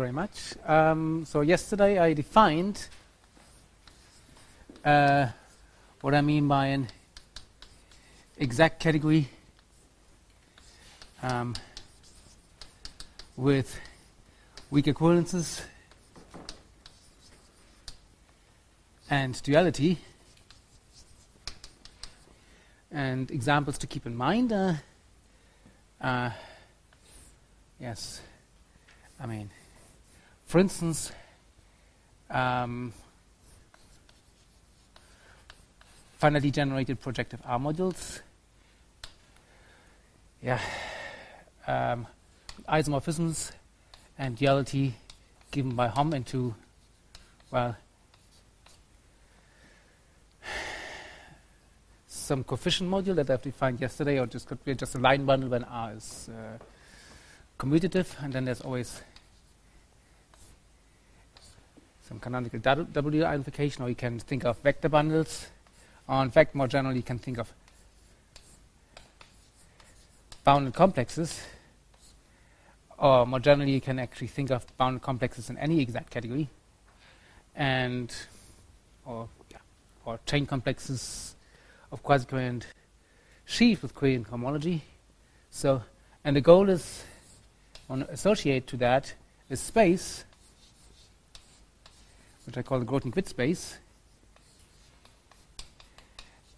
Very much. So yesterday I defined what I mean by an exact category with weak equivalences and duality. And examples to keep in mind yes, I mean, for instance, finitely generated projective R modules. Yeah, isomorphisms and duality given by Hom into, well, some coefficient module that I've defined yesterday, or just could be just a line bundle when R is commutative, and then there's always some canonical W identification, or you can think of vector bundles, or in fact more generally you can think of bounded complexes, or more generally you can actually think of bounded complexes in any exact category, and or chain complexes of quasi-coherent sheaves with coherent homology. So, and the goal is, on associate to that, is space, which I call the Grothendieck space,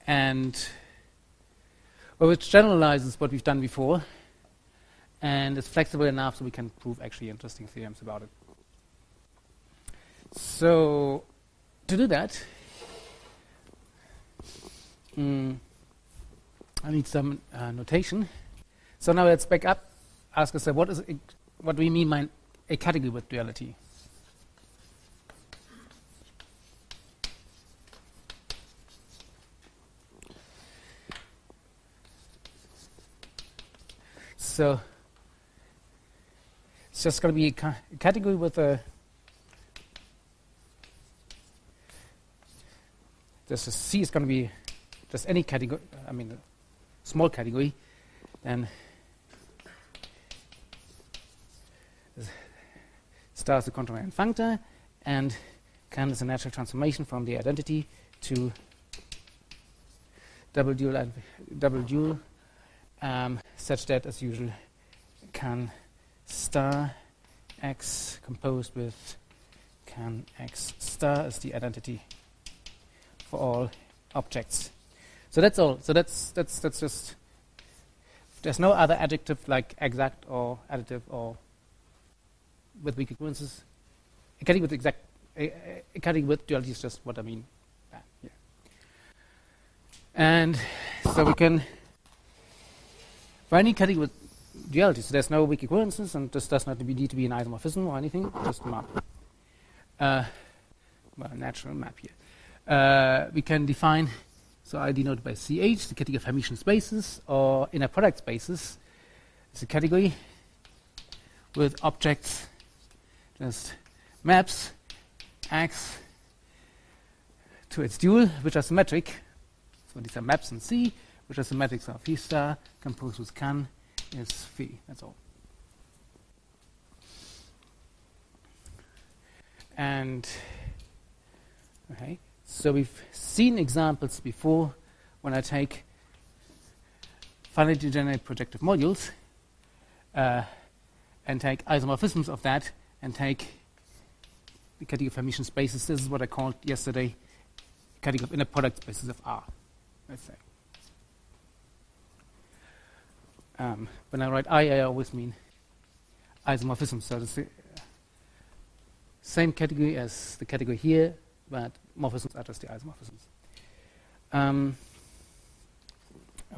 and which generalizes what we've done before and is flexible enough so we can prove actually interesting theorems about it. So to do that, I need some notation. So now let's back up, ask us what do we mean by a category with duality? So it's just going to be a category with a C is going to be just any category, I mean a small category, then star is the contrarian functor, and can is a natural transformation from the identity to double dual, such that, as usual, can star x composed with can x star is the identity for all objects. So that's all. So that's just, there's no other adjective like exact or additive or with weak equivalences. A category with exact, a category with duality is just what I mean. Yeah. And so we can, for any category with duality, so there's no weak equivalences, and this does not need to be an isomorphism or anything, just a map. Well, a natural map here. We can define, so I denote by CH, the category of Hermitian spaces, or inner product spaces. It's a category with objects, just maps X to its dual, which are symmetric. So these are maps in C, which are symmetric. So phi star composed with can is phi. That's all. And okay, so we've seen examples before when I take finitely generated projective modules and take isomorphisms of that and take the category of Hermitian spaces. This is what I called yesterday category of inner product spaces of R, let's say. When I write I always mean isomorphism. So the same category as the category here, but morphisms are just the isomorphisms.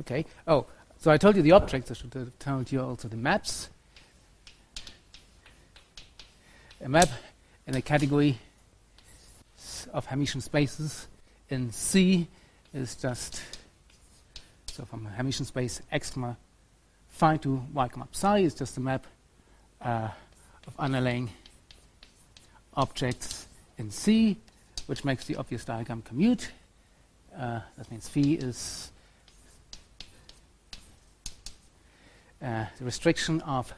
Okay. Oh, so I told you the objects. I should have told you also the maps. A map in a category of Hermitian spaces in C is just, so from a Hermitian space X, phi to Y, psi is just a map of underlying objects in C, which makes the obvious diagram commute. That means phi is the restriction of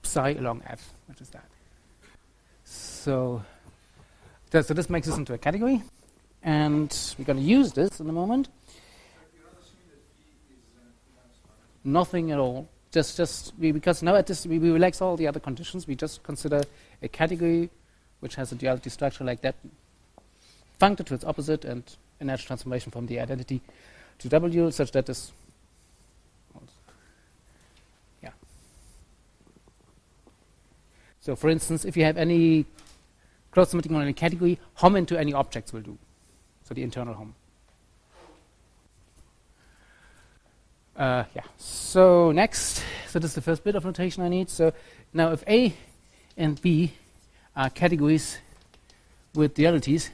psi along F, which is that. So this makes this into a category, and we're going to use this in a moment. Nothing at all. Because now at this we relax all the other conditions. We just consider a category which has a duality structure like that, functor to its opposite, and a natural transformation from the identity to W, such that this. Yeah. So, for instance, if you have any closed symmetric nonlinear category, Hom into any objects will do. So the internal Hom. Yeah. So next, so this is the first bit of notation I need. So now if A and B are categories with dualities,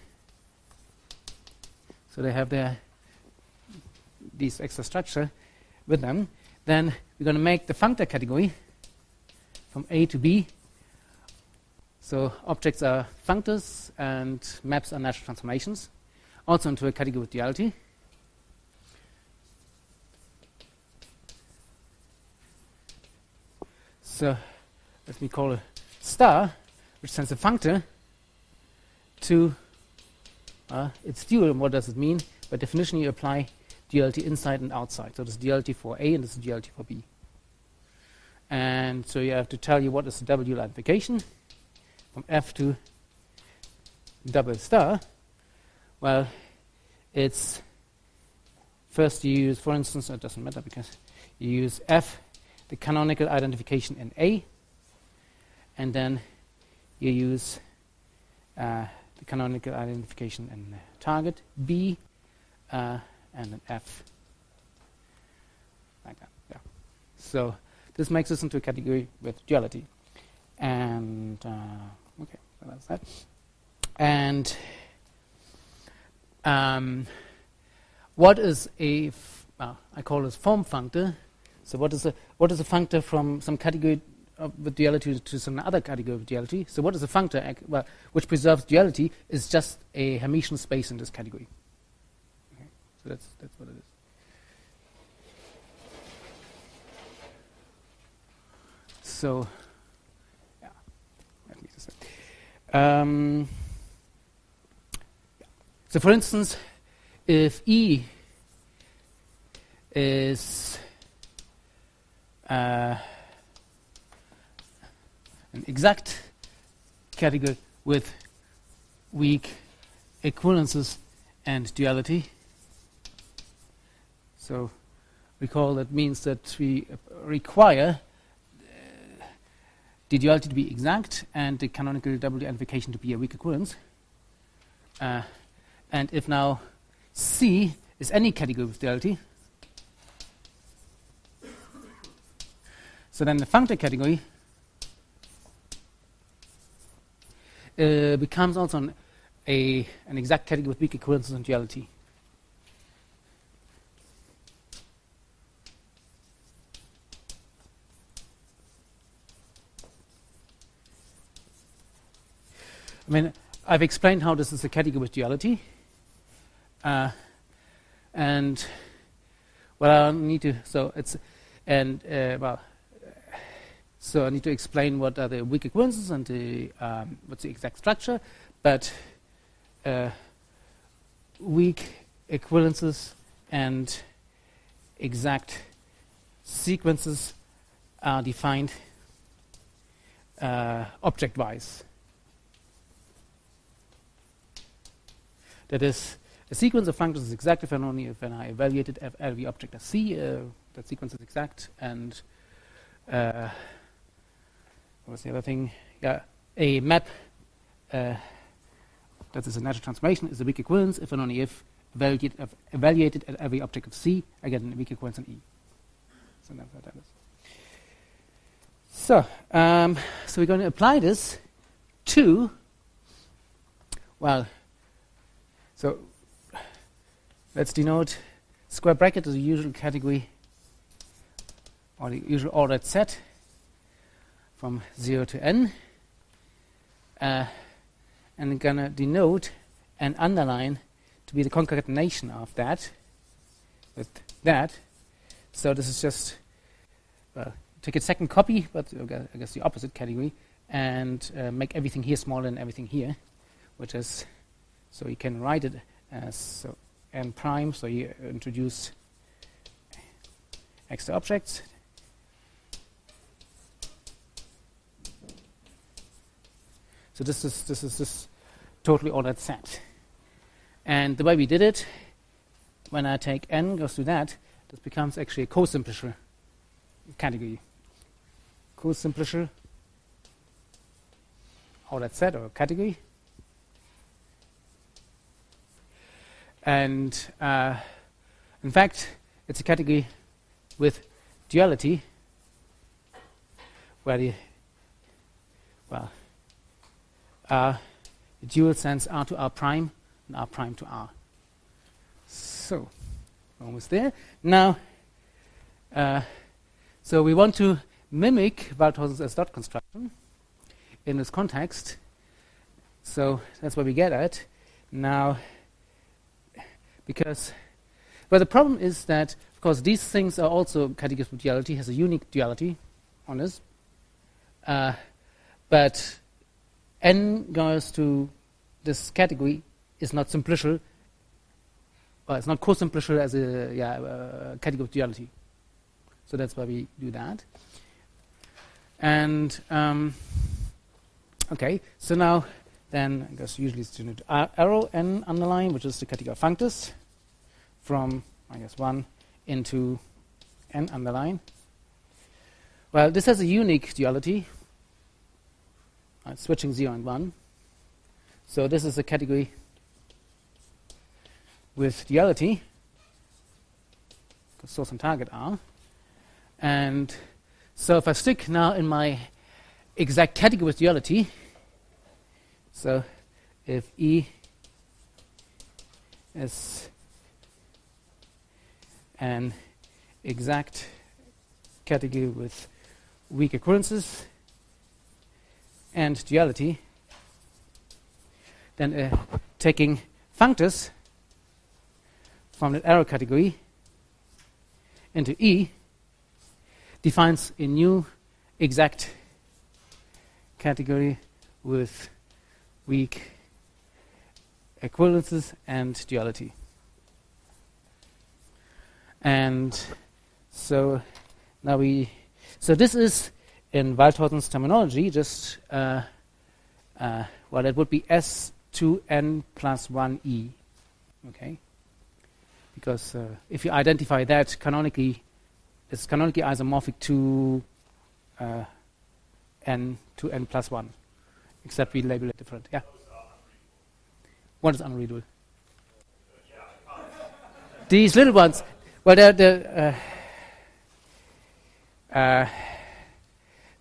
so they have these extra structure with them, then we're going to make the functor category from A to B. So objects are functors and maps are natural transformations, also into a category with duality. So let me call a star, which sends a functor to its dual. And what does it mean? By definition, you apply duality inside and outside. So this is duality for A and this is duality for B. And so you have to tell you what is the W identification from F to double star. Well, it's first you use, for instance, it doesn't matter because you use F, the canonical identification in A, and then you use the canonical identification in target B, and an F, like that. Yeah. So this makes us into a category with duality, and okay, so that's that. And what is a I call this form functor. So what is a functor from some category with duality to some other category of duality? So what is a functor which preserves duality is just a Hermitian space in this category. Okay. So that's what it is. So yeah, let me just say. So for instance, if E is an exact category with weak equivalences and duality. So recall that means that we require the duality to be exact and the canonical W identification to be a weak equivalence. And if now C is any category with duality, so then the functor category becomes also an exact category with weak equivalences and duality. I mean, I've explained how this is a category with duality. And what I need to, so I need to explain what are the weak equivalences and what's the exact structure. But weak equivalences and exact sequences are defined object-wise. That is, a sequence of functions is exact if and only if when I evaluated every object as C, that sequence is exact, and what was the other thing? Yeah, a map that is a natural transformation is a weak equivalence if and only if evaluated at every object of C, I get a weak equivalence in E. So that's what that is. So, so we're going to apply this to, well, so let's denote square bracket as the usual category or the usual ordered set from 0 to n. And I'm going to denote and underline to be the concatenation of that with that. So this is just, well, take a second copy, but I guess the opposite category, and make everything here smaller than everything here, which is, so you can write it as so n prime, so you introduce extra objects. So this is totally ordered set. And the way we did it, when I take n goes to that, this becomes actually a co-simplisher category. Co-simplisher ordered set or category. And in fact, it's a category with duality, where the dual sense R to R prime and R prime to R. So, almost there. Now, so we want to mimic Waldhausen's S dot construction in this context. So that's what we get at. Now, because, well, the problem is that, of course, these things are also categories with duality, has a unique duality on this. But n goes to this category is not simplisher, it's not co-simplisher as a category of duality. So that's why we do that. And okay, so now then I guess usually it's denoted arrow n underline, which is the category of functors, from I guess 1 into n underline. Well, this has a unique duality. Switching 0 and 1. So this is a category with duality, because source and target are. And so if I stick now in my exact category with duality, so if E is an exact category with weak occurrences and duality, then taking functors from the arrow category into E defines a new exact category with weak equivalences and duality. And so now so this is in Waldhausen's terminology just, well, that would be S2n plus 1e, okay? Because if you identify that canonically, it's canonically isomorphic to n plus 1, except we label it different. Yeah. What is unreadable? These little ones. Well,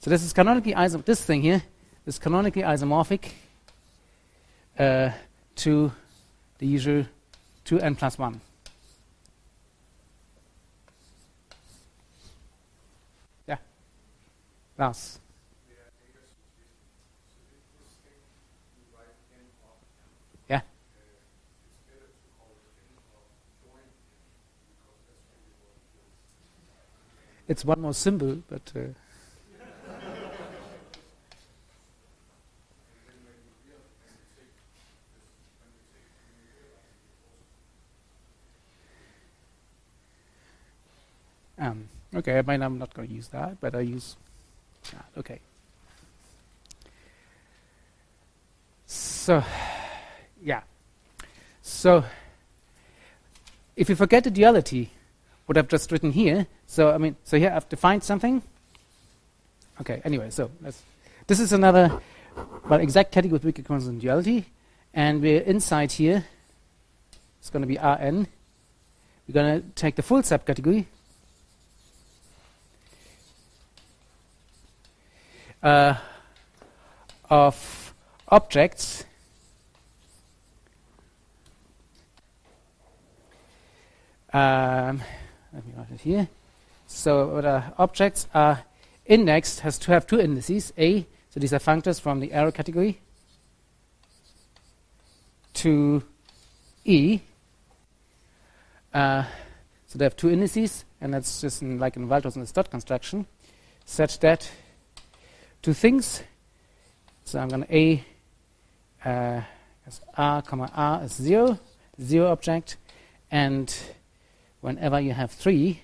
so this is canonically isomorphic. This thing here is canonically isomorphic to the usual 2n plus 1. Yeah. Lars. Yeah. It's one more symbol, but okay, I mean, I'm not going to use that, but I use that. Okay. So, yeah. So, if you forget the duality, what I've just written here, so I mean, so here I've defined something. Okay, anyway, so this is another, well, exact category with weak occurrence and duality, and we're inside here. It's going to be Rn. We're going to take the full subcategory. Of objects let me write it here. So objects are indexed, has to have two indices, A, so these are functors from the arrow category, to E. So they have two indices, and that's just like in Waldhausen's dot construction, such that two things So I'm going to as R comma R is 0, 0 object, and whenever you have 3,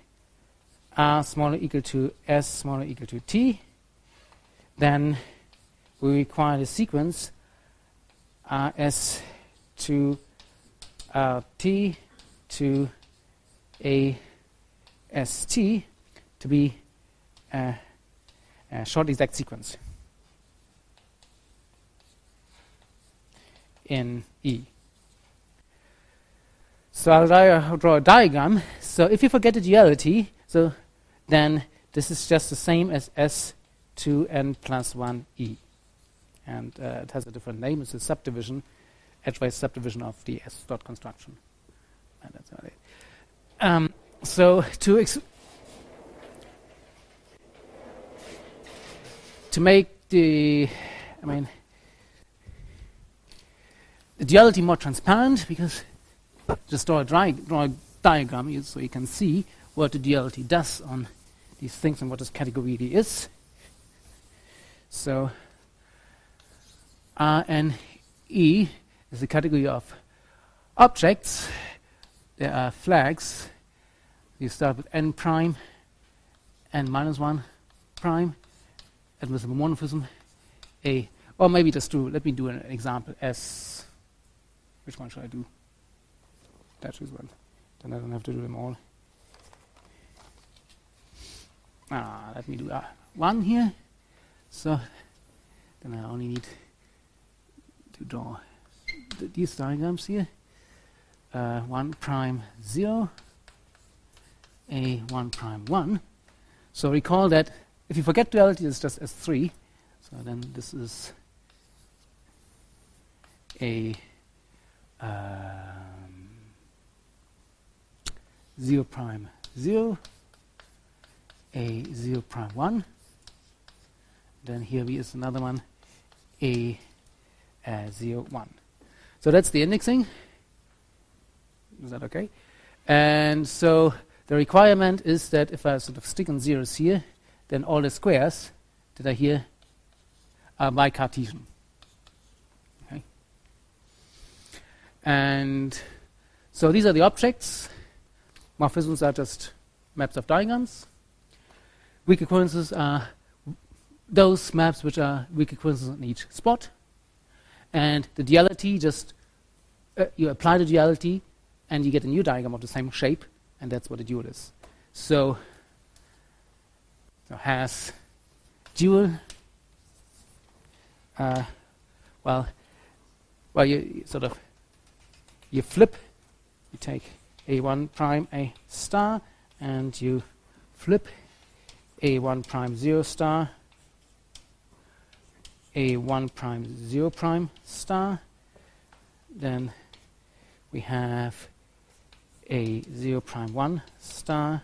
R smaller equal to S smaller equal to T, then we require the sequence RS to RT to AST to be a short exact sequence in E. So I'll draw a diagram. So if you forget the duality, so then this is just the same as S2n plus 1E. And it has a different name. It's a subdivision, edgewise subdivision of the S dot construction. And that's about it. So to make the duality more transparent, because just draw a diagram so you can see what the duality does on these things and what this category really is. So Rn E is the category of objects. There are flags. You start with n prime, n minus 1 prime, and with a homomorphism A. Or maybe let me do an example S. Which one should I do? That choose one. Then I don't have to do them all. Let me do 1 here. So then I only need to draw these diagrams here. 1 prime 0, A 1 prime 1. So recall that if you forget duality, it's just S3. So then this is a 0 prime 0, A 0 prime 1. Then here is another one, A 0 1. So that's the indexing. Is that okay? And so the requirement is that if I sort of stick on zeros here, then all the squares that are here are bi-Cartesian. Okay. And so these are the objects. Morphisms are just maps of diagrams. Weak equivalences are those maps which are weak equivalences in each spot. And the duality, just you apply the duality and you get a new diagram of the same shape, and that's what a dual is. So has dual, you flip, you take A1 prime A star, and you flip A1 prime 0 star, A1 prime 0 prime star. Then we have A 0 prime 1 star,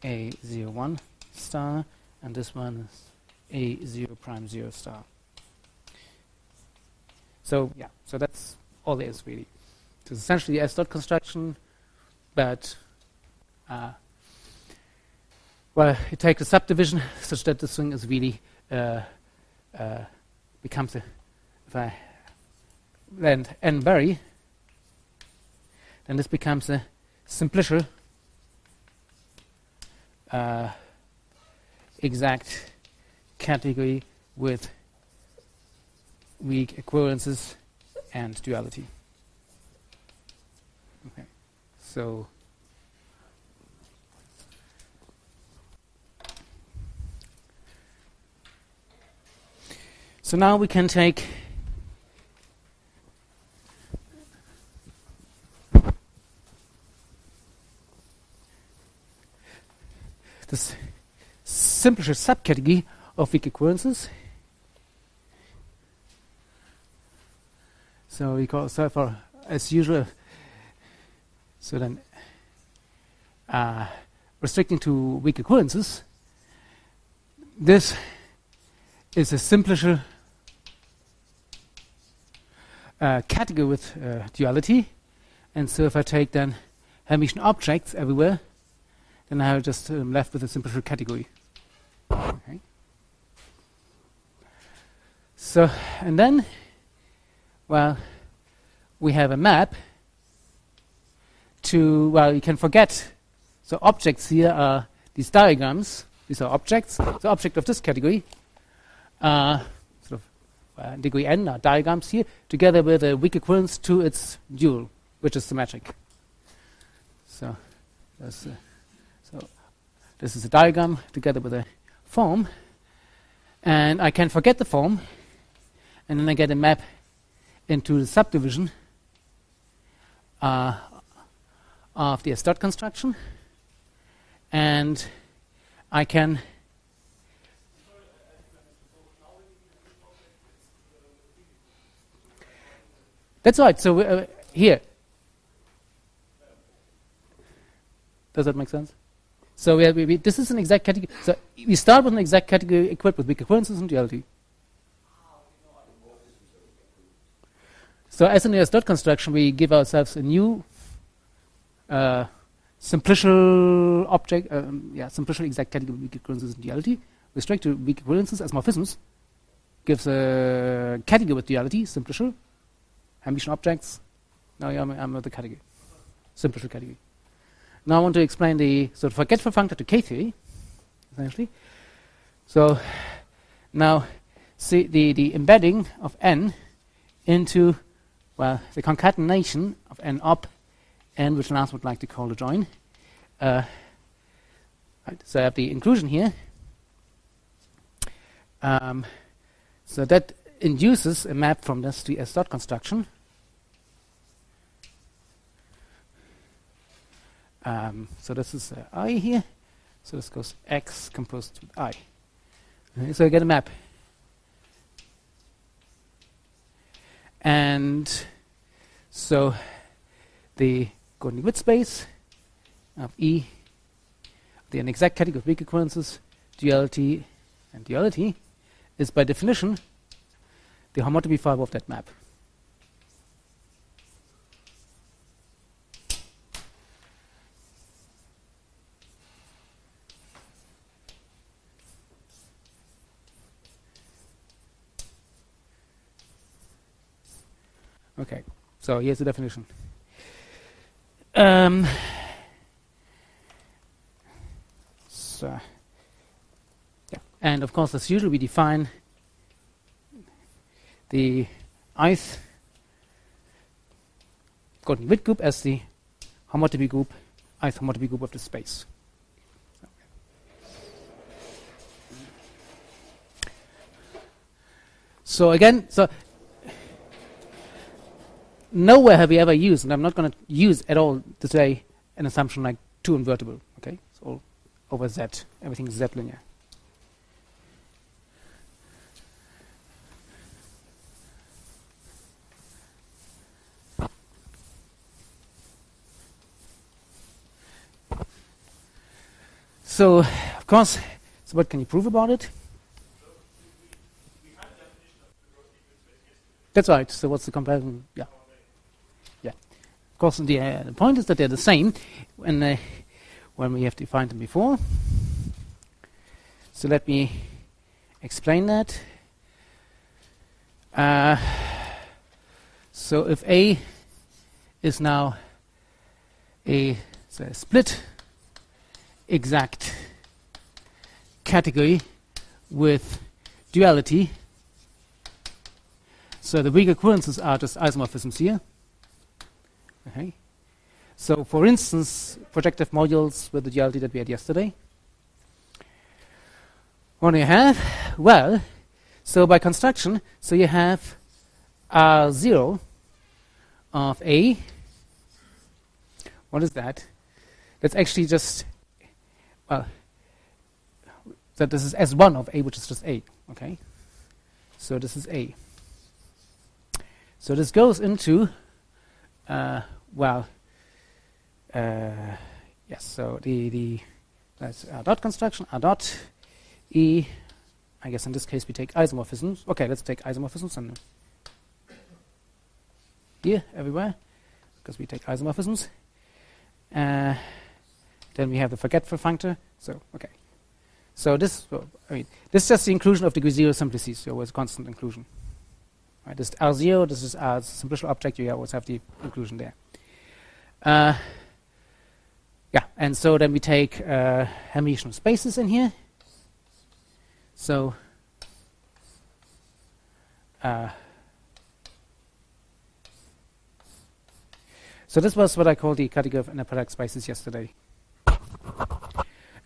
A 0 1 star, and this one is A 0 prime 0 star. So yeah, so that's all there is really. So it's essentially the S dot construction, but it takes a subdivision such that this thing is really becomes if I land n vary, then this becomes a simplisher exact category with weak equivalences and duality. Okay, so now we can take this simplisher subcategory of weak equivalences. So we call for as usual. So then, restricting to weak equivalences, this is a simplisher category with duality. And so if I take then Hermitian objects everywhere, then I'm just left with a simplisher category. Okay. So, and then, well, we have a map to, well, you can forget. So objects here are these diagrams. These are objects. The object of this category sort of degree n are diagrams here, together with a weak equivalence to its dual, which is symmetric. So, this is a diagram together with a form, and I can forget the form, and then I get a map into the subdivision of the S-dot construction, and I can that's right. So here, does that make sense? So this is an exact category. So we start with an exact category equipped with weak equivalences and duality. So as in the S-dot construction, we give ourselves a new simplicial object, simplicial exact category weak equivalences and duality. Restrict to weak equivalences as morphisms gives a category with duality, simplicial. Hermitian objects. Now I'm with the category, simplicial category. Now I want to explain the sort of forgetful functor to K-theory, essentially. So now see the embedding of n into, well, the concatenation of n op n, which Lars would like to call a join. Right, so I have the inclusion here. So that induces a map from this to S-dot construction. So this is I here. So this goes X composed with I. Okay, so I get a map. And so the Grothendieck space of E, the inexact category of weak equivalences, duality, and duality is by definition the homotopy fiber of that map. Okay, so here's the definition. So, yeah, and of course, as usual, we define the ith Grothendieck group as the homotopy group, ith homotopy group of the space. So again, nowhere have we ever used, and I'm not going to use at all today, an assumption like 2 invertible. Okay, it's all over Z. Everything is Z linear. So, of course, so what can you prove about it? That's right. So what's the comparison? Yeah. Of course, the point is that they're the same when we have defined them before. So let me explain that. So if A is now a split exact category with duality, so the weak equivalences are just isomorphisms here. Okay. So, for instance, projective modules with the duality that we had yesterday. What do you have? Well, so by construction, so you have R0 of A. What is that? That's actually just, well, that this is S1 of A, which is just A. Okay. So this is A. So this goes into yes, so that's R dot construction, R dot E, I guess in this case we take isomorphisms. Okay, let's take isomorphisms and here, everywhere, because we take isomorphisms. Then we have the forgetful functor, so, okay. So this, this is just the inclusion of degree 0 simplices, so with constant inclusion. Right, this is R0, this is our simplicial object, you always have the inclusion there. Yeah, and so then we take Hermitian spaces in here. So so this was what I called the category of inner product spaces yesterday.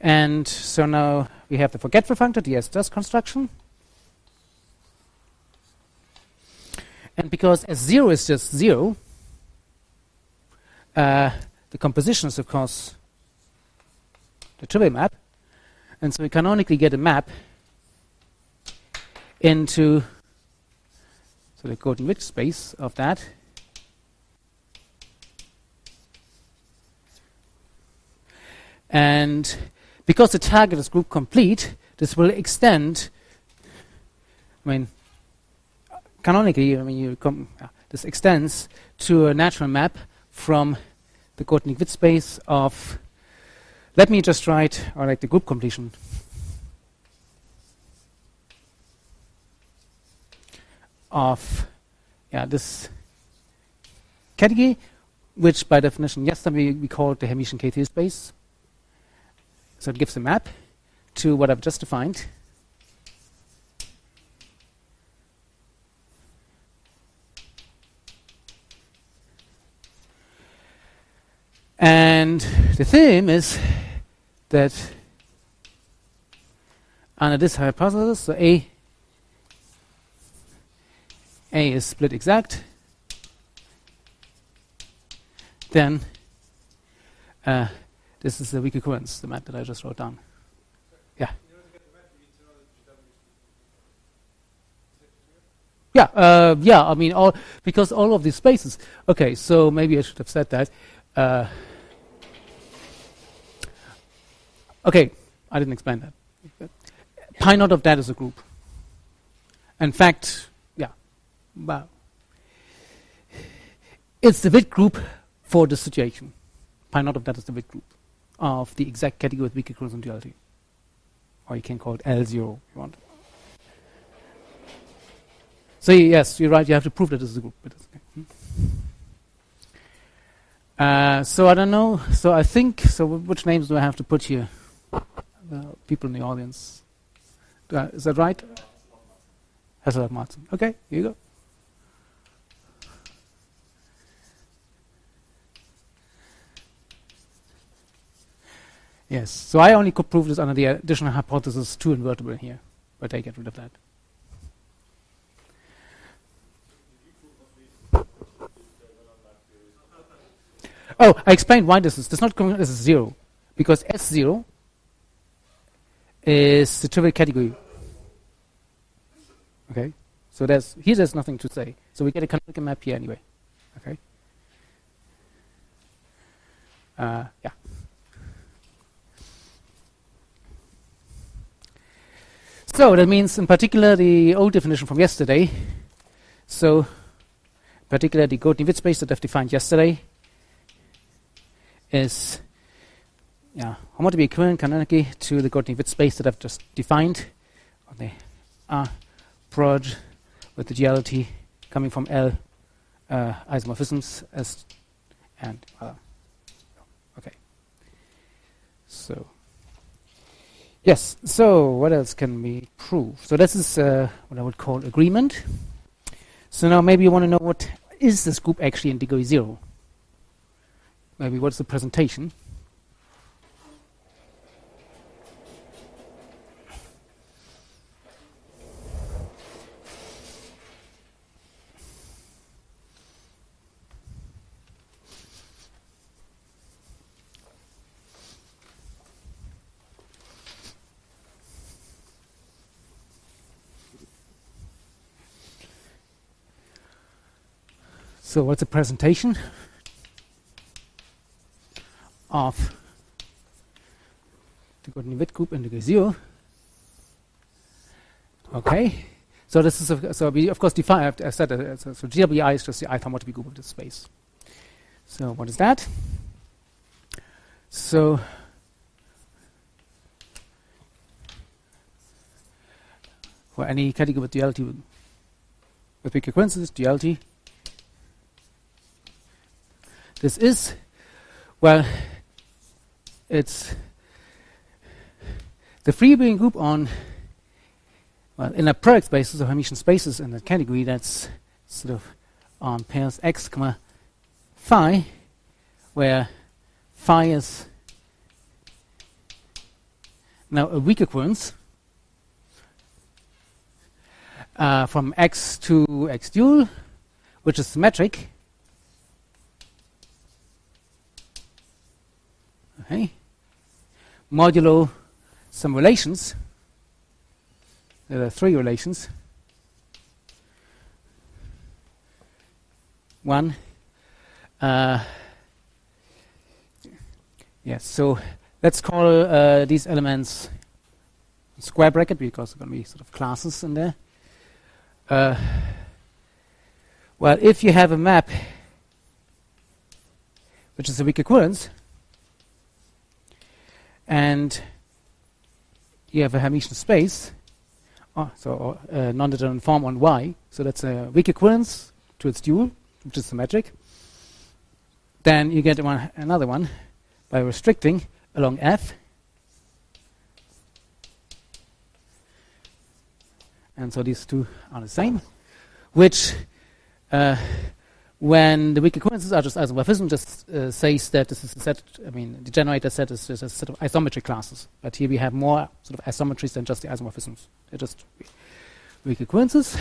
And so now we have the forgetful functor, the S-does construction. And because S0 is just 0, the composition is, of course, the trivial map. And so we canonically get a map into the Grothendieck space of that. And because the target is group complete, this will extend. Canonically, this extends to a natural map from the Grothendieck space of. Let me just write, or like the group completion of this category, which by definition yesterday we called the Hermitian K-theory space. So it gives a map to what I've just defined. And the theorem is that under this hypothesis, so A is split exact, then this is the weak occurrence, the map that I just wrote down. Yeah. Yeah, I mean, because all of these spaces. Okay, so maybe I should have said that. Okay, I didn't explain that. Pi naught of that is a group. In fact, well, it's the Witt group for the situation. Pi naught of that is the Witt group of the exact category with weak occurrence and duality. Or you can call it L0 if you want. So yes, you're right, you have to prove that this is a group. But so I don't know. So I think, which names do I have to put here? People in the audience. Is that right? Hasselhoff Martin. Okay, here you go. Yes, so I only could prove this under the additional hypothesis 2 invertible here, but I get rid of that. Oh, I explained why this is. This is not going as 0, because S0 is the trivial category. Okay, so there's nothing to say. So we get a canonical map here anyway. Okay. Yeah. So that means, in particular, the old definition from yesterday. So, in particular, the Grothendieck space that I've defined yesterday is homotopy equivalent canonically to the Grothendieck space that I've just defined on the R proj with the duality coming from L isomorphisms okay. So yes. So what else can we prove? So this is what I would call agreement. So now maybe you want to know what is this group actually in degree 0. Maybe what's the presentation? So what's the presentation of the Grothendieck group in degree 0? Okay, so this is so we of course define. I said so GWI is just the ith homotopy group of this space. So what is that? So for any category with duality with weaker coincidence, duality. This is, well, it's the free-being group on, well, in a product spaces or Hermitian spaces in that category that's sort of on pairs x, phi, where phi is now a weak equivalence from x to x dual, which is symmetric. Okay. Modulo some relations. There are three relations. One. Yes, so let's call these elements square bracket because there are going to be sort of classes in there. Well, if you have a map which is a weak equivalence, and you have a Hermitian space, non-determinate form on Y, so that's a weak equivalence to its dual, which is symmetric, then you get another one by restricting along F. And so these two are the same, which when the weak equivalences are just isomorphism, just says that this is a set, the generator set is just a set of isometry classes. But here we have more sort of isometries than just the isomorphisms. They're just weak equivalences,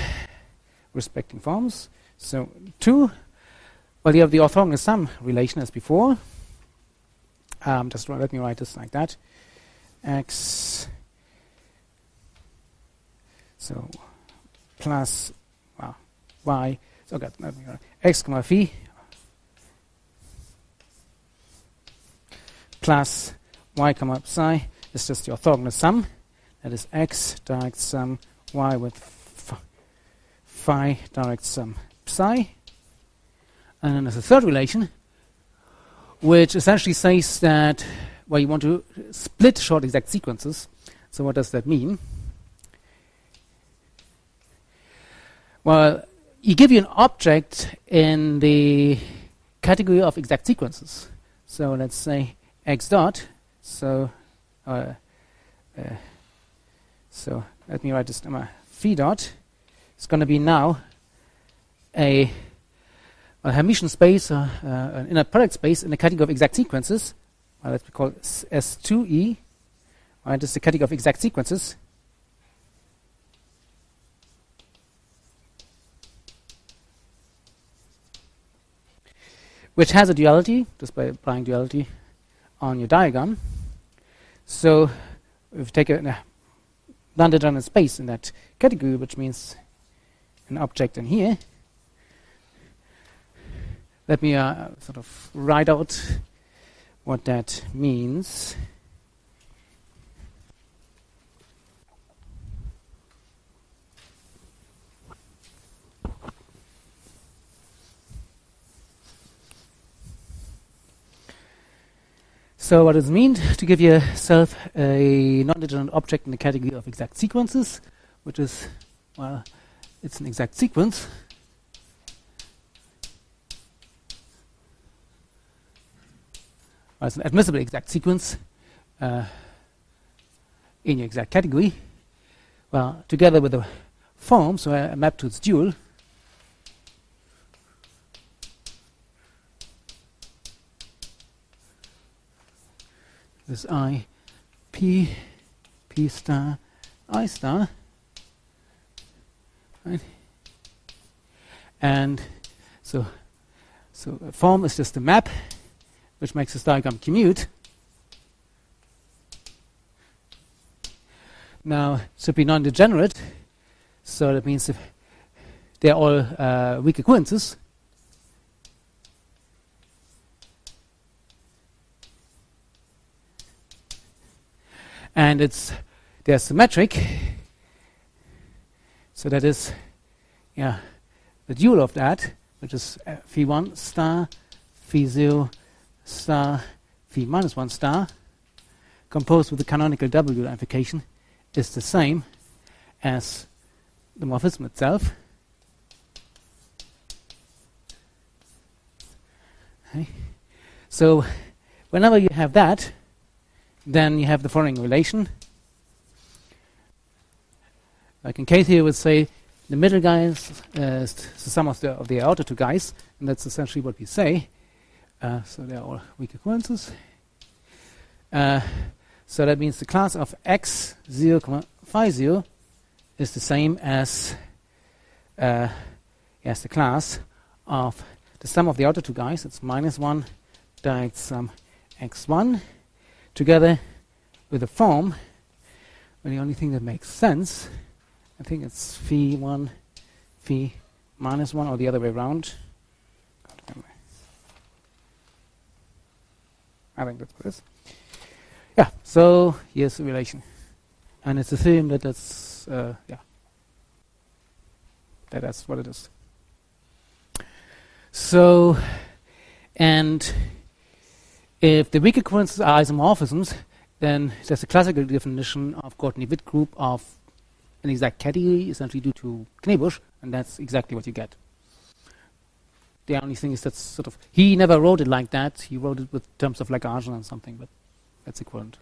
respecting forms. So 2, well, you have the orthogonal sum relation as before. Just let me write this like that. X, so plus Y, so okay, x comma phi plus y comma psi is just the orthogonal sum. That is x direct sum y with phi direct sum psi. And then there's a third relation, which essentially says that, well, you want to split short exact sequences. So what does that mean? Well, you give you an object in the category of exact sequences. So let's say x dot. So let me write this phi dot. It's going to be now a Hermitian space, an inner product space in the category of exact sequences. Let's call it S2E. Right, this is the category of exact sequences. Which has a duality, just by applying duality on your diagram. So if you take a non-determinate space in that category, which means an object in here, let me sort of write out what that means. So what does it mean to give yourself a non-determinate object in the category of exact sequences, which is, well, it's an exact sequence. Well, it's an admissible exact sequence in your exact category. Well, together with the form, so a map to its dual, this I, P star, I star, right? And so a form is just a map, which makes this diagram commute. Now, it should be non-degenerate, so that means if they're all weak equivalences. And they're symmetric, so that is, the dual of that, which is phi 1 star, phi 0 star, phi minus 1 star, composed with the canonical W unification, is the same as the morphism itself. Okay. So whenever you have that, then you have the following relation. Like in K-theory, would say the middle guys is the sum of the outer two guys, and that's essentially what we say. So they are all weak occurrences. So that means the class of x0, phi 0 is the same as the class of the sum of the outer two guys. It's -1 direct sum x1 together with a form. But the only thing that makes sense, I think it's phi 1, phi -1, or the other way around. I think that's what it is. Yeah, so here's the relation. And it's a theorem that's what it is. So, and if the weak occurrences are isomorphisms, then there's a classical definition of Grothendieck group of an exact category, essentially due to Knebusch, and that's exactly what you get. The only thing is that's sort of, he never wrote it like that. He wrote it with terms of Lagrangian and something, but that's equivalent.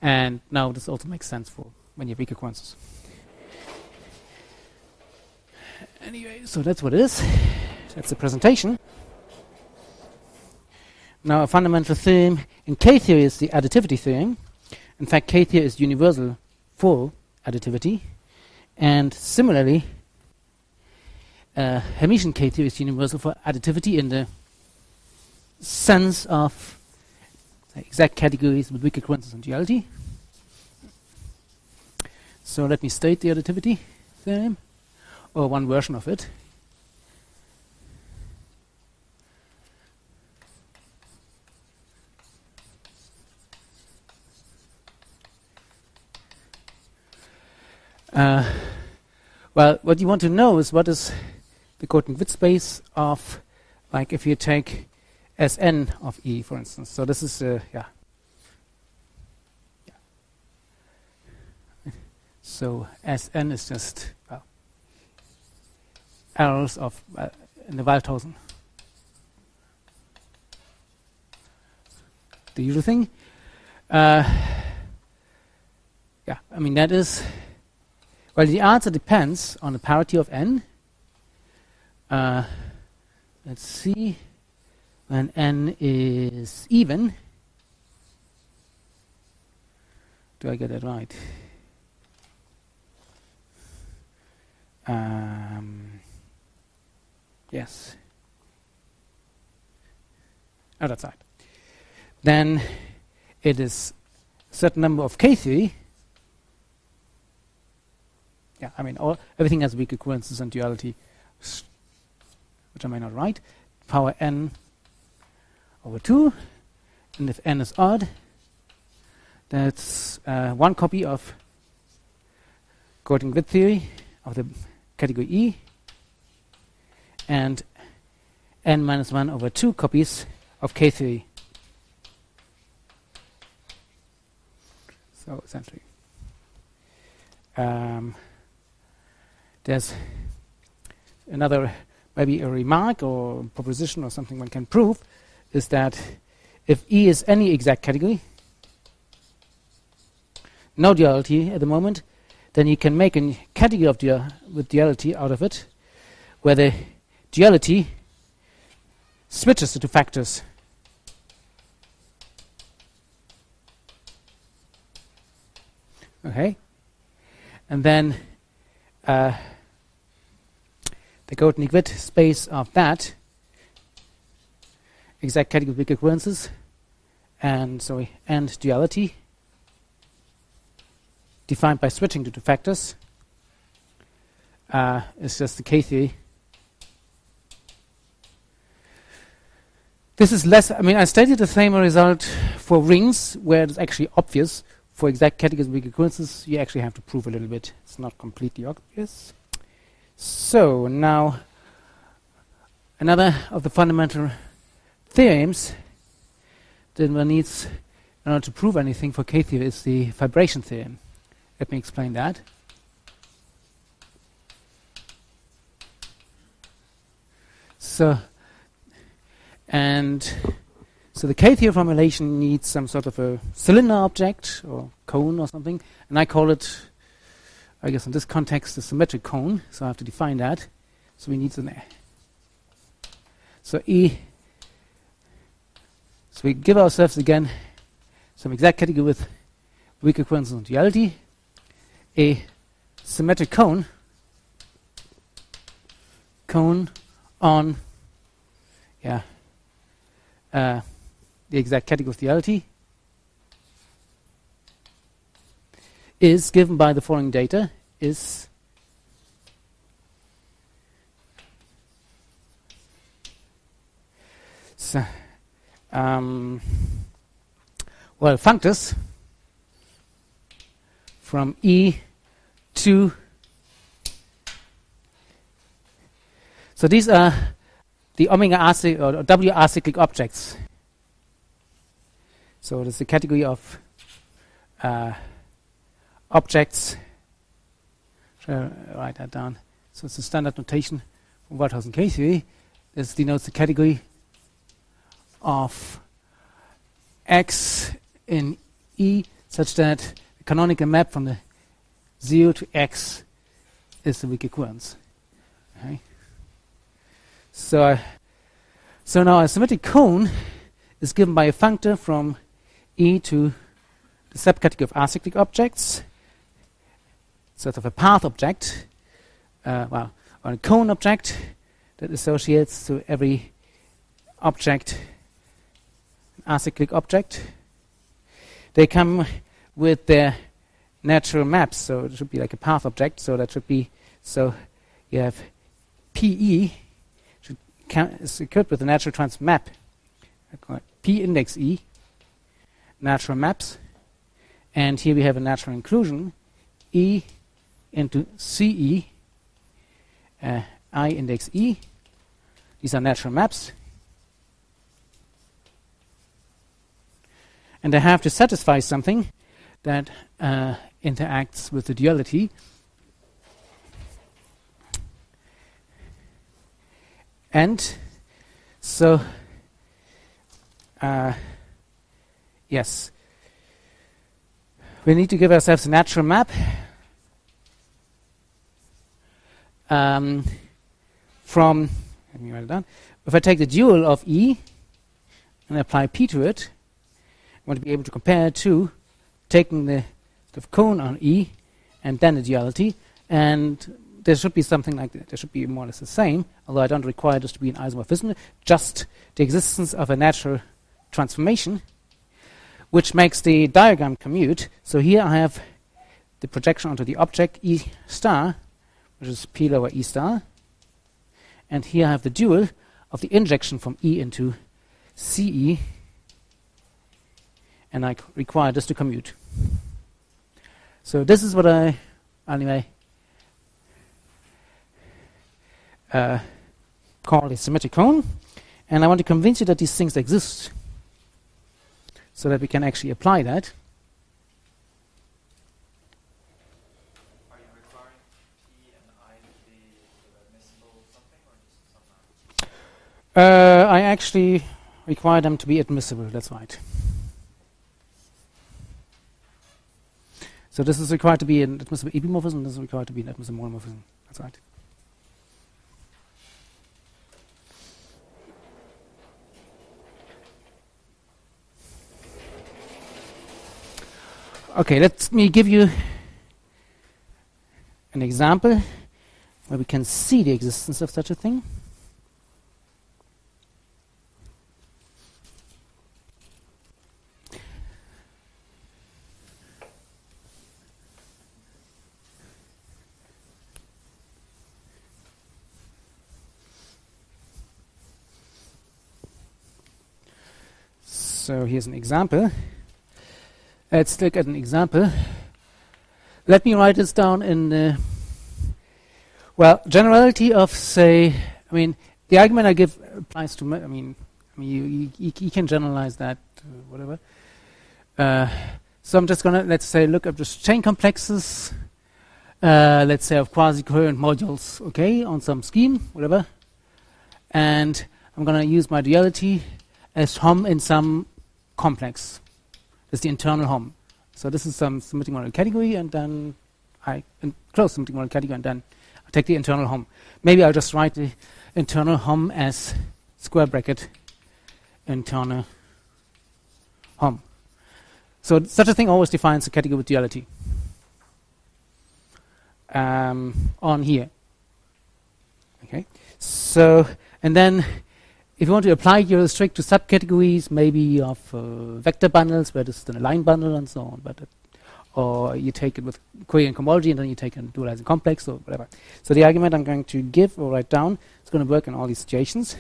And now this also makes sense for when you have weak occurrences. Anyway, so that's what it is. That's the presentation. Now a fundamental theorem in K-theory is the additivity theorem. In fact, K-theory is universal for additivity. And similarly, Hermitian K-theory is universal for additivity in the sense of exact categories with weak occurrences and duality. So let me state the additivity theorem, or one version of it. Well, what you want to know is what is the Grothendieck space of, like, if you take Sn of E, for instance. So this is So Sn is just errors of in the Waldhausen. The usual thing. I mean that is. Well, the answer depends on the parity of n. Let's see. When n is even. Do I get that right? Yes. Oh, that's right. Then it is a certain number of K-theory. Yeah, I mean, everything has weak occurrences and duality, which I may not write. Power n over 2, and if n is odd, that's one copy of Grothendieck theory of the category E, and n minus 1 over 2 copies of K theory. So essentially, there's another, maybe a remark or proposition or something one can prove, is that if E is any exact category, no duality at the moment, then you can make a category of with duality out of it, where the duality switches to two factors. Okay, and then the Grothendieck space of that exact category of weak occurrences and duality defined by switching to two factors is just the K-theory. This is less, I mean, I stated the same result for rings where it's actually obvious. For exact categories of weak occurrences, you actually have to prove a little bit. It's not completely obvious. So now, another of the fundamental theorems that one needs in order to prove anything for K-theory is the vibration theorem. Let me explain that. So the K-theory formulation needs some sort of a cylinder object or cone or something, and I call it, I guess in this context, a symmetric cone. So I have to define that. So we need some. So So we give ourselves again some exact category with weak equivalence and duality, a symmetric cone on the exact category of duality is given by the following data is so, functors from E to, so these are the omega r or W r cyclic objects. So this is the category of objects. Shall I write that down? So it's a standard notation from Hermitian K-theory. This denotes the category of X in E such that the canonical map from the 0 to X is the weak equivalence. Okay. So now a symmetric cone is given by a functor from E to the subcategory of acyclic objects, sort of a path object, or a cone object that associates to every object, an acyclic object. They come with their natural maps, so it should be like a path object. So that should be, so you have PE is equipped with a natural trans map. I call it P index E, natural maps. And here we have a natural inclusion, E into CE, I index E. These are natural maps. And they have to satisfy something that interacts with the duality. And so, yes, we need to give ourselves a natural map from, let me write it down. If I take the dual of E and apply P to it, I want to be able to compare it to taking the cone on E and then the duality, and there should be something like that. There should be more or less the same, although I don't require this to be an isomorphism, just the existence of a natural transformation, which makes the diagram commute. So here I have the projection onto the object E star, which is P lower E star, and here I have the dual of the injection from E into CE, and I require this to commute. So this is what I, anyway, call a symmetric cone, and I want to convince you that these things exist so that we can actually apply that. Are you requiring P and I to be admissible something or just some I actually require them to be admissible, that's right. So this is required to be an admissible epimorphism, this is required to be an admissible monomorphism, that's right. Okay, let me give you an example where we can see the existence of such a thing. So here's an example. Let's look at an example. Let me write this down in, generality of, say, I mean, the argument I give applies to, you can generalize that, whatever. So I'm just going to, let's say, look at just chain complexes, let's say, of quasi-coherent modules, okay, on some scheme, whatever. and I'm going to use my duality as Hom in some complex. That's the internal Hom. So this is some symmetric model category, and then I close symmetric model category, and then I take the internal Hom. Maybe I'll just write the internal Hom as square bracket internal Hom. So such a thing always defines a category with duality on here. Okay. So, and then if you want to apply your restrict to subcategories, maybe of vector bundles, where this is an align bundle and so on, but or you take it with query and cohomology, and then you take a dualizing complex or whatever. So the argument I'm going to give or write down is going to work in all these situations.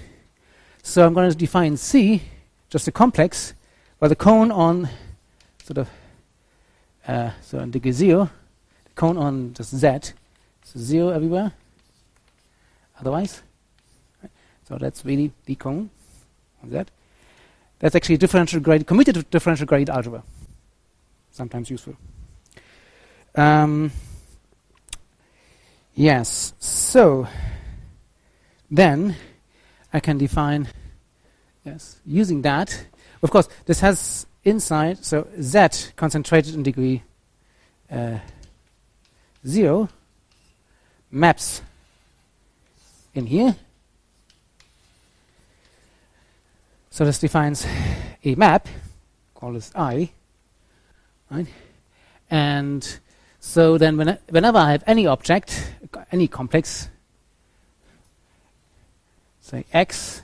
So I'm going to define C, just a complex, where the cone on sort of so on degree 0, the cone on just Z, so 0 everywhere. Otherwise, right? So that's really the cone on Z. That's actually a differential grade, commuted differential grade algebra. Sometimes useful. Yes. So then I can define, yes, using that. Of course, this has inside, so Z concentrated in degree 0 maps in here. So this defines a map, call this I, right? And so then whenever I have any object, any complex, say X,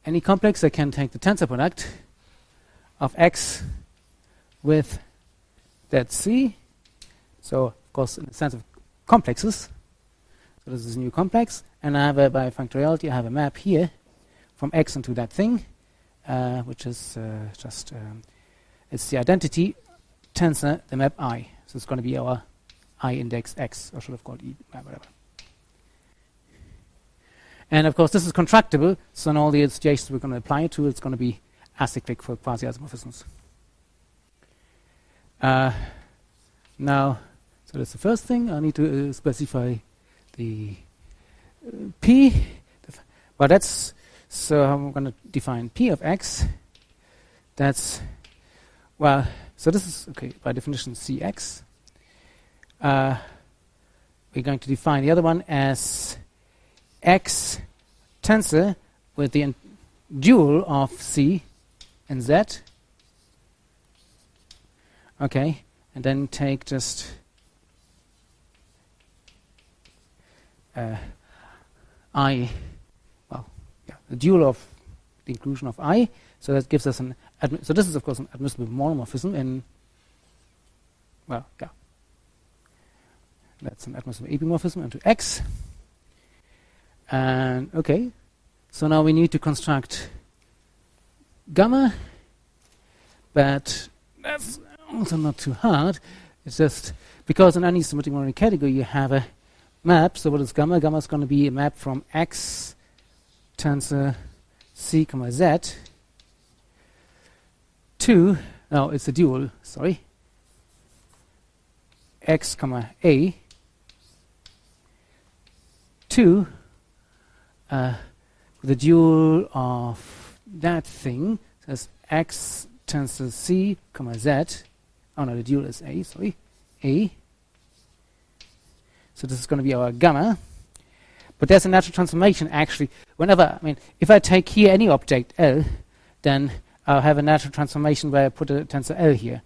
any complex, I can take the tensor product of X with that C. So of course in the sense of complexes. So this is a new complex, and I have by functoriality I have a map here from X into that thing, which is just it's the identity tensor, the map I. So it's going to be our I index X, or should have called E, whatever. And of course this is contractible, so in all the situations we're going to apply it to, it's going to be acyclic for quasi-isomorphisms. Now, so that's the first thing. I need to specify the P, but that's, so I'm going to define P of X. That's, well, so this is, okay, by definition Cx. We're going to define the other one as X tensor with the dual of C and Z. Okay, and then take just I, well, yeah, the dual of the inclusion of I. So that gives us an, so this is of course an admissible monomorphism in, well, yeah, that's an admissible epimorphism into X. And okay, so now we need to construct gamma, but that's also not too hard. It's just because in any symmetric monoid category you have a map. So what is gamma? Gamma is going to be a map from X tensor C, Z to, no, it's a dual, sorry, X, A to the dual of that thing. So that's X tensor C, Z. Oh no, the dual is A, sorry, A. So this is going to be our gamma. But there's a natural transformation actually. Whenever, I mean, if I take here any object L, then I'll have a natural transformation where I put a tensor L here.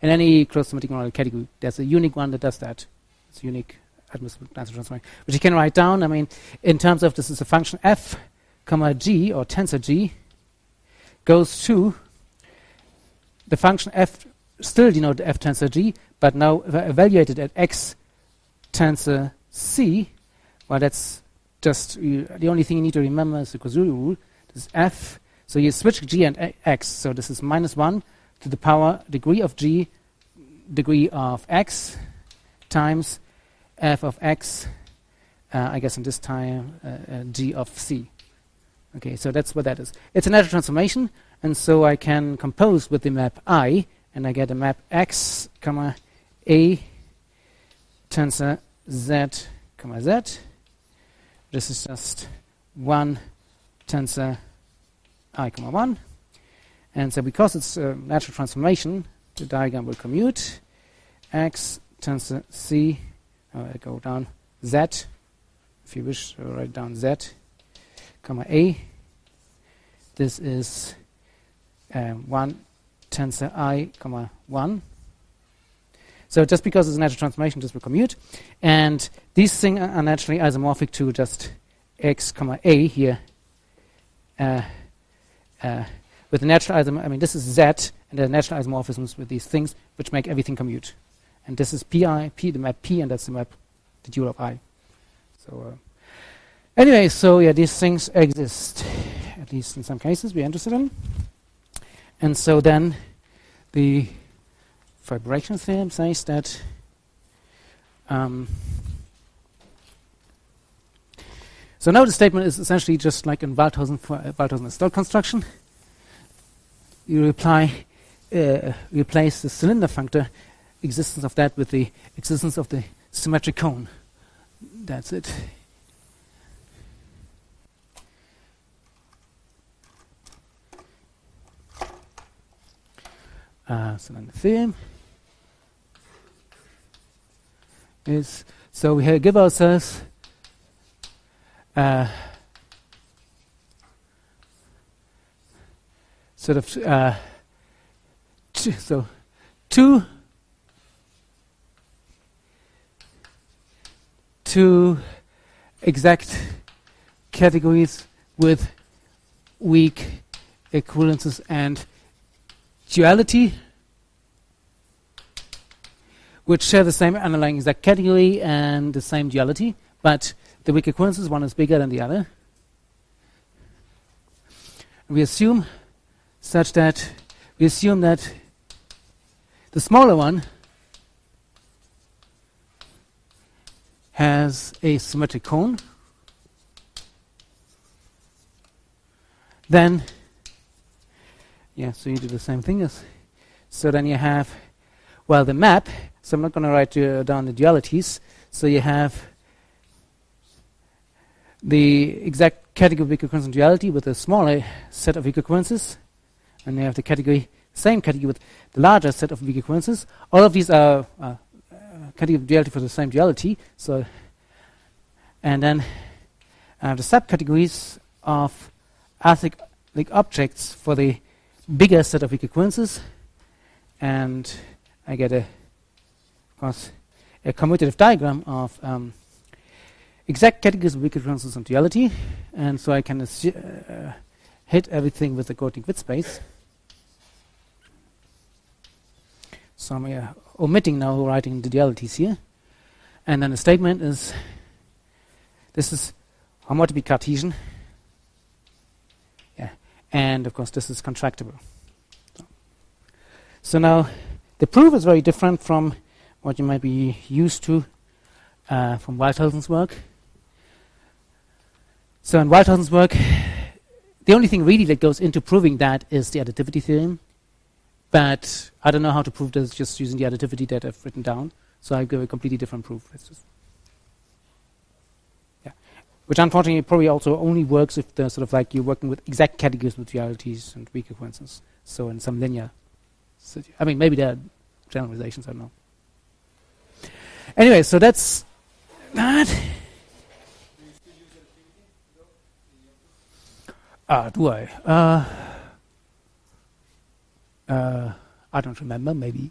In any closed symmetric monoid category, there's a unique one that does that. It's a unique admissible natural transformation, which you can write down. I mean, in terms of this is a function f, g, or tensor g, goes to the function f, still denote f tensor g, but now evaluated at x tensor c. Well, that's just the only thing you need to remember is the Koszuli rule. This is f. So you switch g and x. So this is -1 to the power degree of g, degree of x, times f of x, I guess in this time, g of c. Okay, so that's what that is. It's a natural transformation, and so I can compose with the map I, and I get a map x, A tensor z, z, This is just 1 tensor I, comma 1. And so because it's a natural transformation, the diagram will commute. X tensor C, I go down Z, if you wish, I'll write down Z, comma A. This is 1 tensor I, comma 1. So just because it's a natural transformation, this will commute. And these things are naturally isomorphic to just X, comma A here. With the natural isomorphism, I mean, this is Z, and there are natural isomorphisms with these things, which make everything commute. And this is Pi, P, the map P, and that's the map, the dual of I. So anyway, so yeah, these things exist, at least in some cases we're interested in. And so then the vibration theorem says that so now the statement is essentially just like in Waldhausen-Stoll construction. You replace the cylinder functor existence of that with the existence of the symmetric cone. That's it. So then the theorem is, so we give ourselves sort of two exact categories with weak equivalences and duality, which share the same underlying exact category and the same duality, but the weak equivalences, one is bigger than the other. We assume that the smaller one has a symmetric cone. Then, yeah, so you do the same thing. So then you have, well, the map. So I'm not going to write down the dualities. So you have the exact category of weak equivalence and duality with a smaller set of weak equivalences, and you have the same category with the larger set of weak equivalences. All of these are category of duality for the same duality. So, and then I have the subcategories of arithmetic objects for the bigger set of weak equivalences, and I get of course, a commutative diagram of exact categories of weak equivalences and duality, and so I can hit everything with the Grothendieck Witt space. So I'm omitting now writing the dualities here, and then the statement is this is homotopy Cartesian, yeah, and of course this is contractible. So now the proof is very different from what you might be used to from Waldhausen's work. So in Waldhausen's work, the only thing really that goes into proving that is the additivity theorem. But I don't know how to prove this just using the additivity that I've written down. So I give a completely different proof. Yeah. Which unfortunately probably also only works if they're sort of like you're working with exact categories with dualities and weak equivalences. So in some linear. I mean, maybe there are generalizations, I don't know. Anyway, so that's that. Do I? I don't remember, maybe.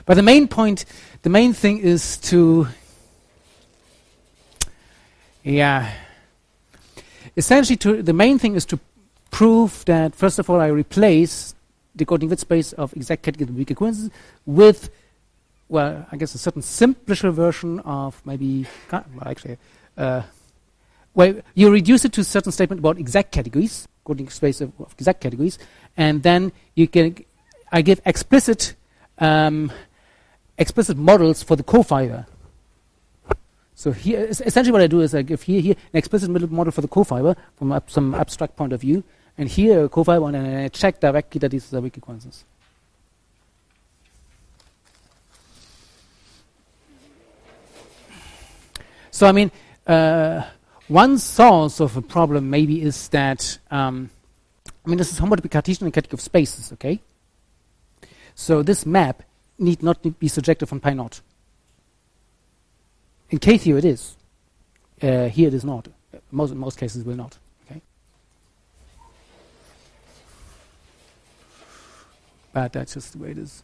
But the main thing is to, essentially the main thing is to prove that, first of all, I replace the Grothendieck Witt space of exact categories of weak equivalences with, well, I guess a certain simplisher version of maybe, well, you reduce it to a certain statement about exact categories, Grothendieck space of exact categories, and then I give explicit models for the cofiber. So here, essentially what I do is I give here an explicit model for the cofiber from some abstract point of view, and here a cofiber, and then I check directly that these are weak equivalences. So I mean, one source of a problem maybe is that I mean, this is homotopy Cartesian of spaces, okay? So this map need not be surjective on pi naught. In K-theory it is. Here it is not. In most cases it will not. Okay? But that's just the way it is.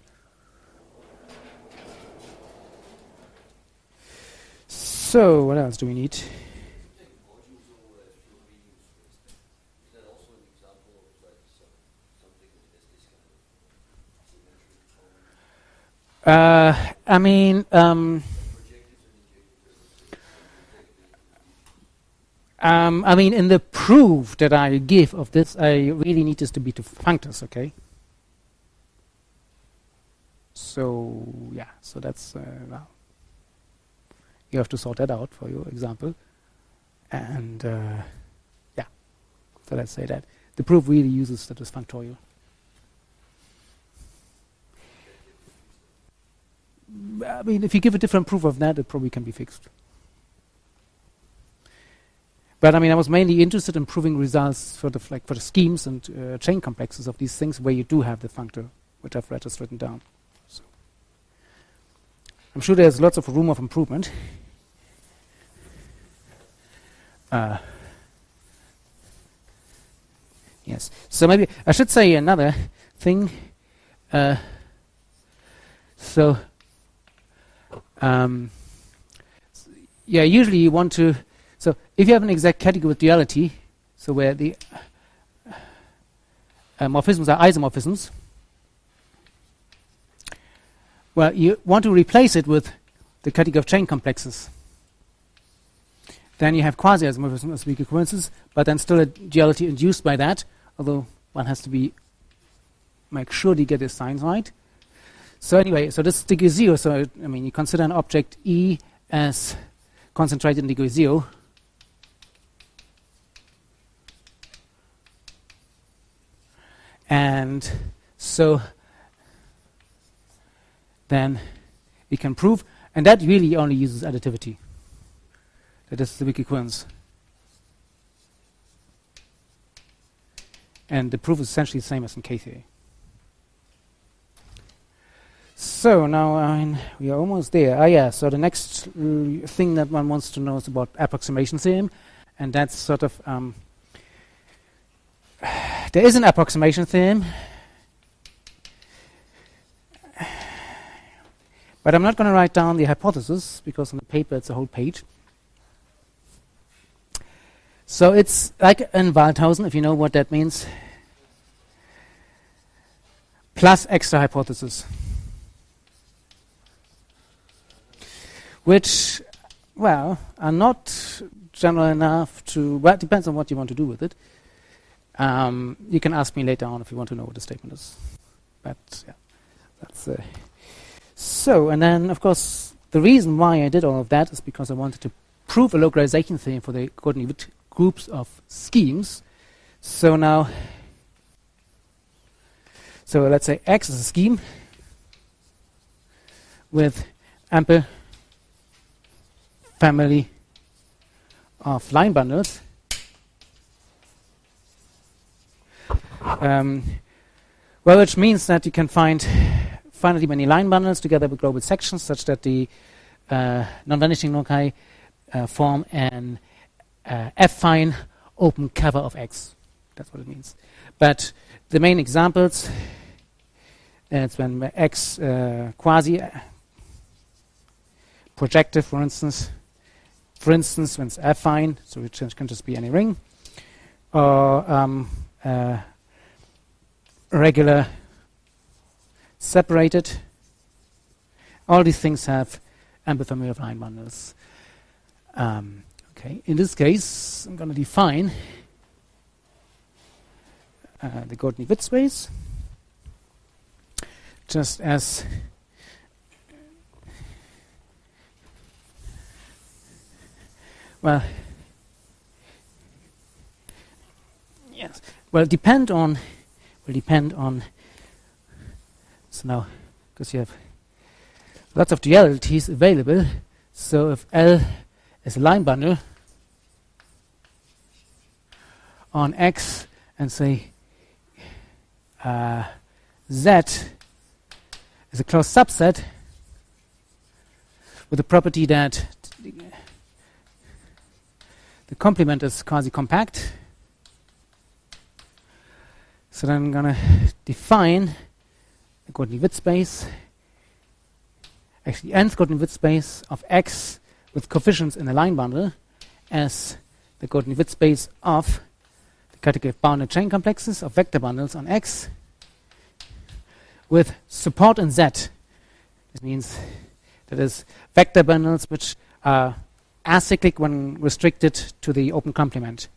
So what else do we need? I mean, in the proof that I give of this, I really need this to be two functors, okay? So yeah, so that's well, you have to sort that out for your example, and yeah. So let's say that the proof really uses that as functorial. I mean, if you give a different proof of that, it probably can be fixed. But I mean, I was mainly interested in proving results for the schemes and chain complexes of these things where you do have the functor, which I've just written down. So I'm sure there's lots of room of improvement. Yes. So maybe I should say another thing. Yeah, usually you want to. So if you have an exact category with duality, so where the morphisms are isomorphisms, well, you want to replace it with the category of chain complexes. Then you have quasi-isomorphism as weak equivalences, but then still a duality induced by that, although one has to make sure you get the signs right. So anyway, so this is degree 0. So I mean, you consider an object E as concentrated in degree 0. And so then we can prove, and that really only uses additivity. That is the weak equivalence. And the proof is essentially the same as in K-theory. So now we are almost there. Yeah, so the next thing that one wants to know is about approximation theorem, and that's sort of there is an approximation theorem, but I'm not going to write down the hypothesis because on the paper it's a whole page. So it's like in Waldhausen, if you know what that means, plus extra hypothesis, which, well, are not general enough to, well, it depends on what you want to do with it. You can ask me later on if you want to know what the statement is. But, yeah, that's... So, and then, of course, the reason why I did all of that is because I wanted to prove a localization theorem for the Grothendieck groups of schemes. So now, so let's say X is a scheme with ample family of line bundles. Well, which means that you can find finitely many line bundles together with global sections such that the non-vanishing loci form an affine open cover of X. That's what it means. But the main examples, it's when X quasi projective, for instance, when it's affine, so it can just be any ring, or regular separated. All these things have ample family of line bundles. Okay, in this case, I'm going to define the Grothendieck space just as well. Yes, will depend on. So now, because you have lots of dualities available, so if L as a line bundle on X and say Z is a closed subset with the property that the complement is quasi-compact. So then I'm going to define a Grothendieck space, actually nth Grothendieck space of X with coefficients in a line bundle as the Grothendieck space of the category of bounded chain complexes of vector bundles on X with support in Z. This means that is vector bundles which are acyclic when restricted to the open complement.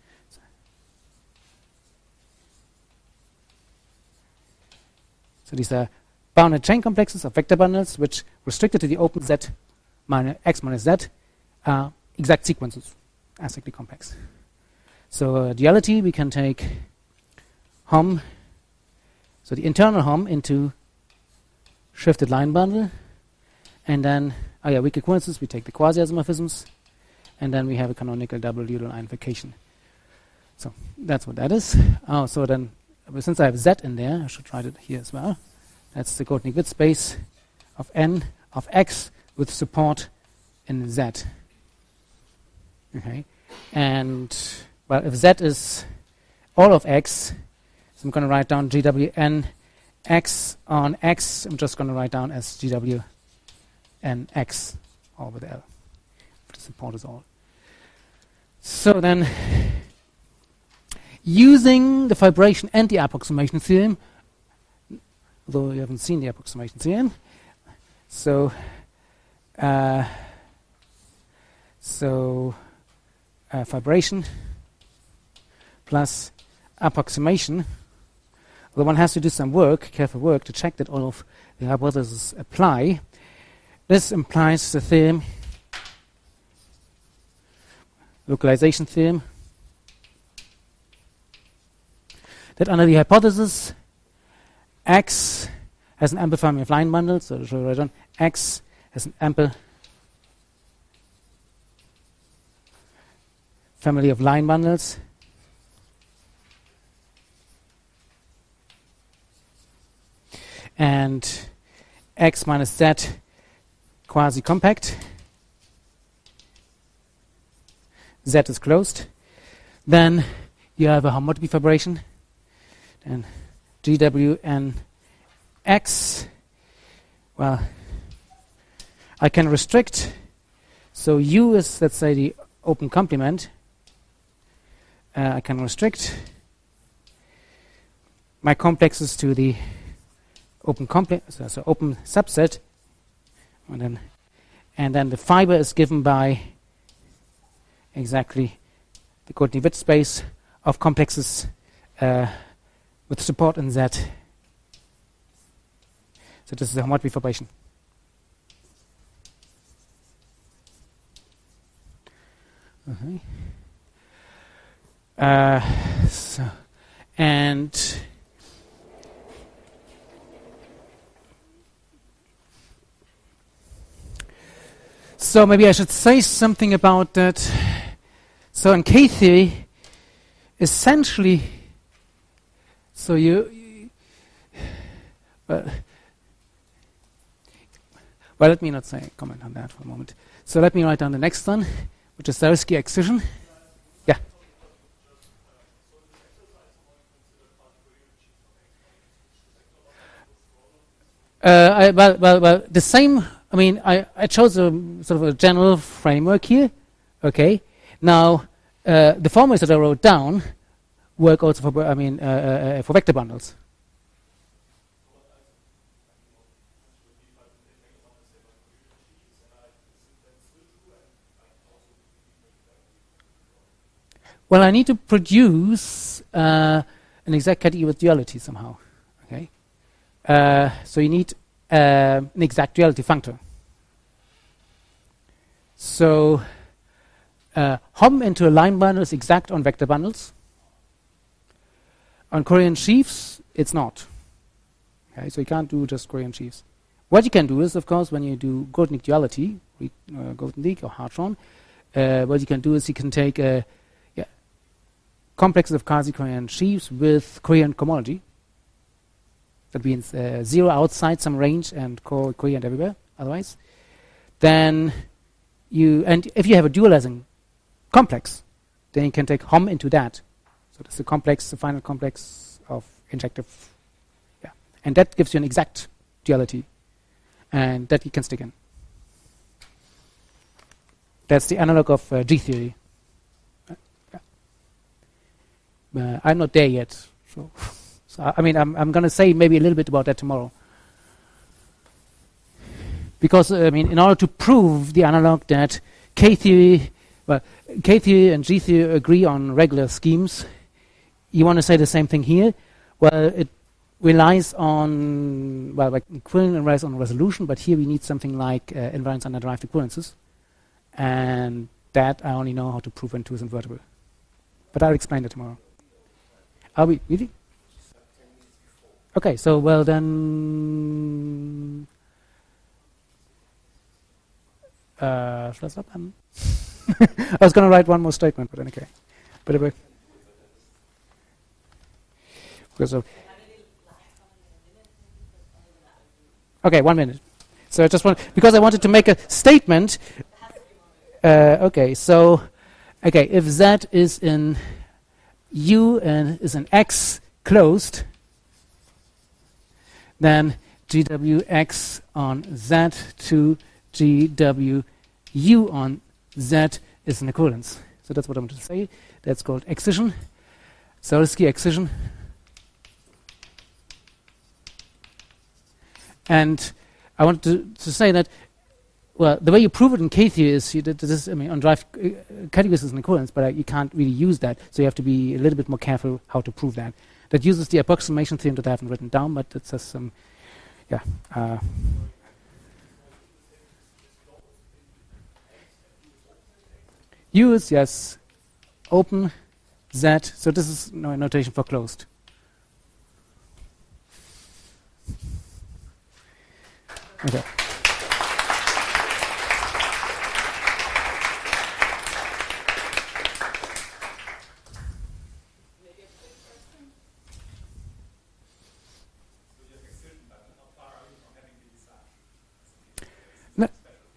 So these are bounded chain complexes of vector bundles which restricted to the open Z minus X minus Z are exact sequences, acyclic complex. So duality, we can take Hom, so the internal Hom into shifted line bundle, and then, weak equivalences, we take the quasi-isomorphisms, and then we have a canonical double dual identification. So that's what that is. So then, since I have Z in there, I should write it here as well. That's the Grothendieck space of N of X with support in Z. Okay, and well, if Z is all of X, so I'm going to write down GWN X on X. I'm just going to write down as GWN X all with L. The support is all. So then, using the fibration and the approximation theorem, although you haven't seen the approximation theorem, so fibration plus approximation, although one has to do some work, careful work, to check that all of the hypotheses apply. This implies the theorem, localization theorem, that under the hypothesis X has an ample family of line bundles, so I should write down X has an ample family of line bundles and X minus Z quasi-compact. Z is closed. Then you have a homotopy fibration. Then GWN X. Well, I can restrict. So U is, let's say, the open complement. I can restrict my complexes to the open complex, so open subset, and then the fiber is given by exactly the Grothendieck space of complexes with support in Z. So this is a homotopy fibration. Okay. So maybe I should say something about that. So in K-theory, essentially, so well, let me not comment on that for a moment. So let me write down the next one, which is Zariski excision. Yeah. Well, the same. I mean, I chose a sort of a general framework here. Okay. Now, the formulas that I wrote down work also for for vector bundles. Well, I need to produce an exact category with duality somehow. Okay. So you need an exact duality functor. So Hom into a line bundle is exact on vector bundles. On Korean sheaves, it's not. Okay, so you can't do just Korean sheaves. What you can do is, of course, when you do Grothendieck duality, Grothendieck or Hartron, what you can do is you can take complexes of quasi-coherent sheaves with coherent cohomology. That means 0 outside some range and coherent everywhere otherwise. Then if you have a dualizing complex, then you can take Hom into that. So that's the final complex of injective. Yeah. And that gives you an exact duality. And that you can stick in. That's the analog of G-theory. I'm not there yet. So I mean, I'm going to say maybe a little bit about that tomorrow. Because, I mean, in order to prove the analog that K-theory and G-theory agree on regular schemes, you want to say the same thing here. Well, it relies on, like equivalent relies on resolution, but here we need something like invariance under derived equivalences. And that I only know how to prove when 2 is invertible. But I'll explain that tomorrow. Are we really? Okay, so well then, should I stop? I was going to write one more statement, but then okay. But anyway. Okay, 1 minute. So I just because I wanted to make a statement. Okay, so if Z is in U and is in X closed, then GWX on Z to GWU on Z is an equivalence. So that's what I'm going to say. That's called excision. Zariski excision. And I wanted to say that, well, the way you prove it in K-theory is on drive categories is an equivalence, but you can't really use that. So you have to be a little bit more careful how to prove that. That uses the approximation theorem that I haven't written down, but it says some, U is, yes, open, Z. So this is no notation for closed. Okay.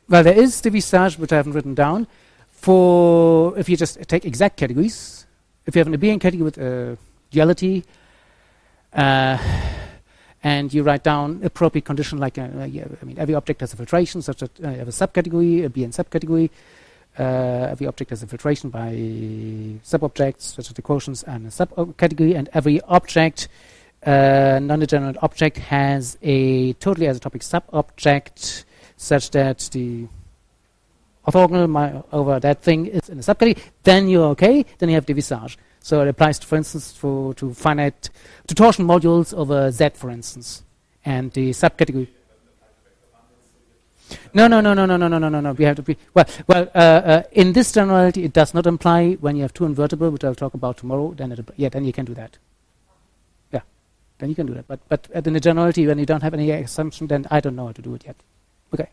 Well, there is the visage, which I haven't written down, for if you just take exact categories. If you have an abelian category with a duality, and you write down appropriate condition like, every object has a filtration, such that you have a subcategory, a Bn subcategory. Every object has a filtration by subobjects, such as the quotients, and a subcategory, and every object, non-degenerate object, has a totally isotopic subobject, such that the orthogonal over that thing is in a subcategory. Then you're okay. Then you have the visage. So it applies, for instance, to finite torsion modules over Z, for instance, and the subcategory. No. We have to be in this generality, it does not imply when you have 2 invertible, which I'll talk about tomorrow. Then then you can do that. Yeah, then you can do that. But in the generality, when you don't have any assumption, then I don't know how to do it yet. Okay.